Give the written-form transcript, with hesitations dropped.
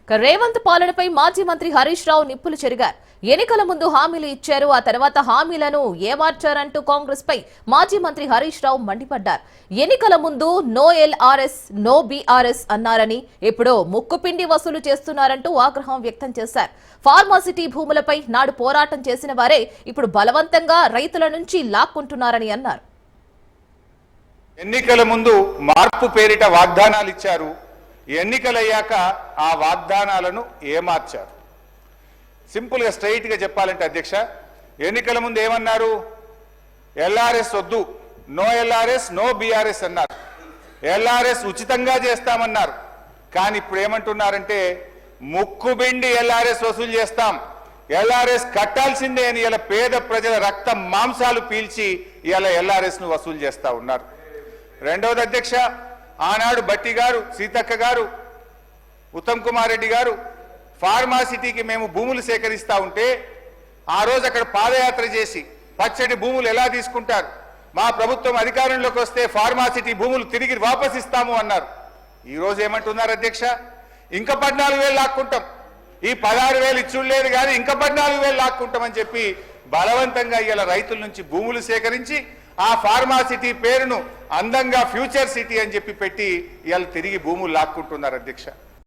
రేవంత్ పాలనపై మాజీ మంత్రి హరీష్ రావు నిప్పులు చెరిగారు. ఎన్నికల ముందు హామీలు ఇచ్చారు, ఆ తర్వాత హామీలను ఏమార్చారంటూ కాంగ్రెస్ పై మాజీ మంత్రి హరీష్ రావు మండిపడ్డారు. ఎన్నికల ముందు నో ఎల్ఆర్ఎస్ నో బీఆర్ఎస్ అన్నారని, ఇప్పుడు ముక్కుపిండి వసూలు చేస్తున్నారంటూ ఆగ్రహం వ్యక్తం చేశారు. ఫార్మాసిటీ భూములపై నాడు పోరాటం చేసిన వారే ఇప్పుడు బలవంతంగా రైతుల నుంచి లాక్కుంటున్నారని అన్నారు. ఎన్నికల ముందు మార్పు పేరిట వాగ్దానాలు ఇచ్చారు, ఎన్నికలయ్యాక ఆ వాగ్దానాలను ఏమార్చారు. సింపుల్గా స్ట్రైట్గా చెప్పాలంటే అధ్యక్ష, ఎన్నికల ముందు ఏమన్నారు? ఎల్ఆర్ఎస్ వద్దు, నో ఎల్ఆర్ఎస్ నో బీఆర్ఎస్ అన్నారు. ఎల్ఆర్ఎస్ ఉచితంగా చేస్తామన్నారు. కానీ ఇప్పుడు ఏమంటున్నారంటే ముక్కుబిండి ఎల్ఆర్ఎస్ వసూలు చేస్తాం, ఎల్ఆర్ఎస్ కట్టాల్సిందే అని ఇలా పేద ప్రజల రక్త మాంసాలు పీల్చి ఇలా ఎల్ఆర్ఎస్ ను వసూలు చేస్తా ఉన్నారు. రెండవది అధ్యక్ష, ఆనాడు బట్టి గారు, సీతక్క గారు, ఉత్తమ్ కుమార్ రెడ్డి గారు ఫార్మాసిటీకి మేము భూములు సేకరిస్తా ఉంటే ఆ రోజు అక్కడ పాదయాత్ర చేసి పచ్చటి భూములు ఎలా తీసుకుంటారు, మా ప్రభుత్వం అధికారంలోకి వస్తే ఫార్మాసిటీ భూములు తిరిగి వాపస్ ఇస్తాము అన్నారు. ఈ రోజు ఏమంటున్నారు అధ్యక్ష? ఇంకా 14,000 లాక్కుంటాం, ఈ 16,000 ఇచ్చులేదు కానీ ఇంకా 14,000 లాక్కుంటామని చెప్పి బలవంతంగా ఇలా రైతుల నుంచి భూములు సేకరించి ఆ ఫార్మాసిటీ పేరును అందంగా ఫ్యూచర్ సిటీ అని చెప్పి పెట్టి ఇవాళ తిరిగి భూములు లాక్కుంటున్నారు అధ్యక్ష.